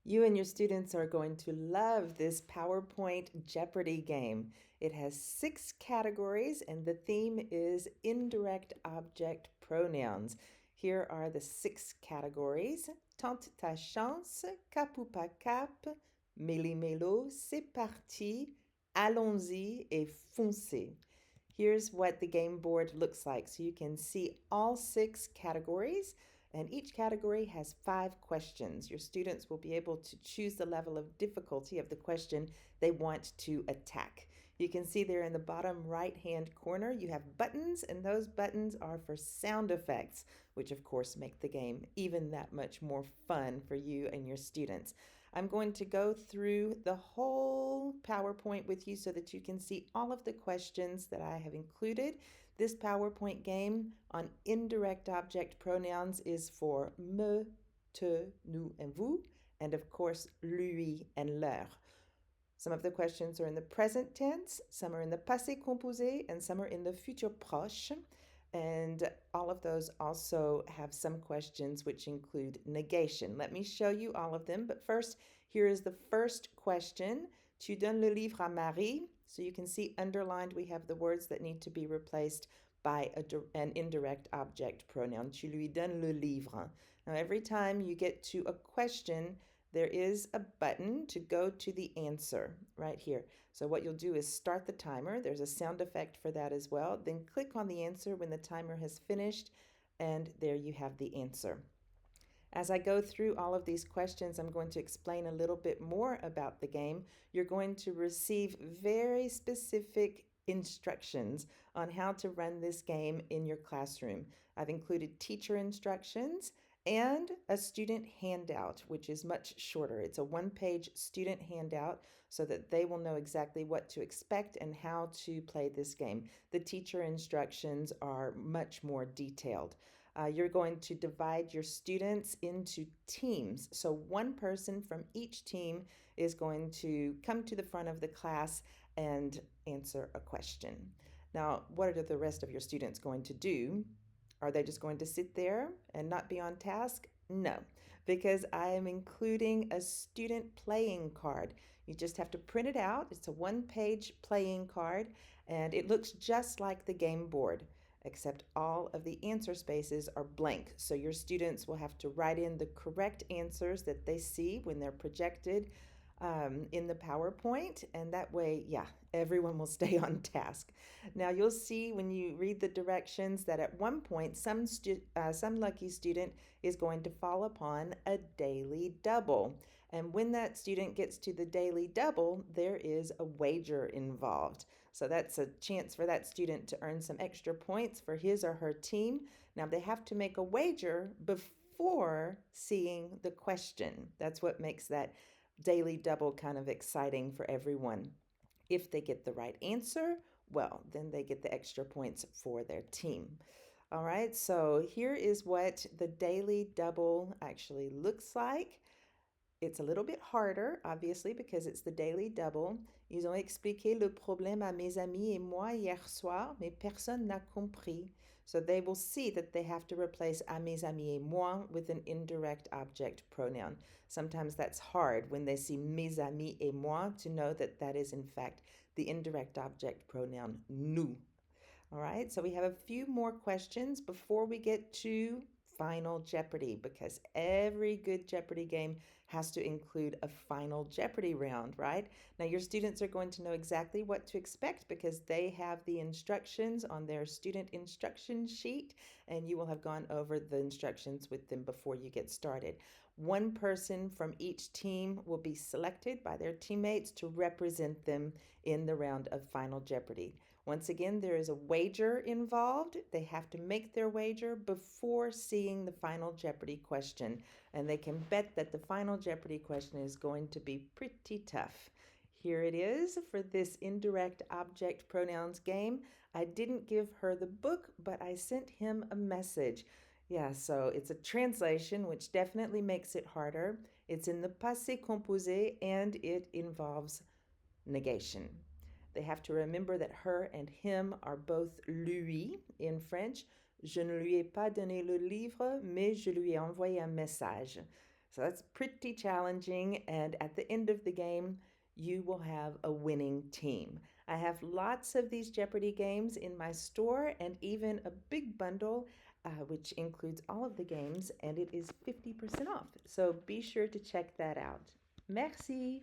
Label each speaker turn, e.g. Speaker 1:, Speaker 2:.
Speaker 1: You and your students are going to love this PowerPoint Jeopardy game. It has 6 categories and the theme is indirect object pronouns. Here are the 6 categories. Tente ta chance, cap ou pas cap, méli-mélo, c'est parti, allons-y et foncez. Here's what the game board looks like. So you can see all 6 categories. And each category has 5 questions. Your students will be able to choose the level of difficulty of the question they want to attack. You can see there in the bottom right-hand corner, you have buttons, and those buttons are for sound effects, which of course make the game even that much more fun for you and your students. I'm going to go through the whole PowerPoint with you so that you can see all of the questions that I have included. This PowerPoint game on indirect object pronouns is for me, te, nous, and vous, and of course, lui and leur. Some of the questions are in the present tense, some are in the passé composé, and some are in the futur proche. And all of those also have some questions which include negation. Let me show you all of them. But first, here is the first question. Tu donnes le livre à Marie. So you can see underlined we have the words that need to be replaced by an indirect object pronoun. Tu lui donnes le livre. Now, every time you get to a question, there is a button to go to the answer right here. So what you'll do is start the timer. There's a sound effect for that as well. Then click on the answer when the timer has finished, and there you have the answer. As I go through all of these questions, I'm going to explain a little bit more about the game. You're going to receive very specific instructions on how to run this game in your classroom. I've included teacher instructions and a student handout, which is much shorter. It's a one-page student handout so that they will know exactly what to expect and how to play this game. The teacher instructions are much more detailed. You're going to divide your students into teams. So one person from each team is going to come to the front of the class and answer a question. Now, what are the rest of your students going to do? Are they just going to sit there and not be on task? No, because I am including a student playing card. You just have to print it out. It's a one-page playing card, and it looks just like the game board, except all of the answer spaces are blank. So your students will have to write in the correct answers that they see when they're projected in the PowerPoint, and that way, yeah, everyone will stay on task. Now you'll see when you read the directions that at one point some lucky student is going to fall upon a daily double. And when that student gets to the daily double, there is a wager involved. So that's a chance for that student to earn some extra points for his or her team. Now they have to make a wager before seeing the question. That's what makes that daily double kind of exciting for everyone. If they get the right answer, well, then they get the extra points for their team. All right, so here is what the daily double actually looks like. It's a little bit harder, obviously, because it's the daily double. Ils ont expliqué le problème à mes amis et moi hier soir, mais personne n'a compris. So they will see that they have to replace à mes amis et moi with an indirect object pronoun. Sometimes that's hard when they see mes amis et moi to know that that is in fact the indirect object pronoun nous. All right, so we have a few more questions before we get to Final Jeopardy, because every good Jeopardy game has to include a Final Jeopardy round, right? Now, your students are going to know exactly what to expect because they have the instructions on their student instruction sheet, and you will have gone over the instructions with them before you get started. One person from each team will be selected by their teammates to represent them in the round of Final Jeopardy. Once again, there is a wager involved. They have to make their wager before seeing the Final Jeopardy question. And they can bet that the Final Jeopardy question is going to be pretty tough. Here it is for this indirect object pronouns game. I didn't give her the book, but I sent him a message. Yeah, so it's a translation, which definitely makes it harder. It's in the passé composé, and it involves negation. They have to remember that her and him are both lui in French. Je ne lui ai pas donné le livre, mais je lui ai envoyé un message. So that's pretty challenging. And at the end of the game, you will have a winning team. I have lots of these Jeopardy games in my store and even a big bundle, which includes all of the games, and it is 50% off. So be sure to check that out. Merci.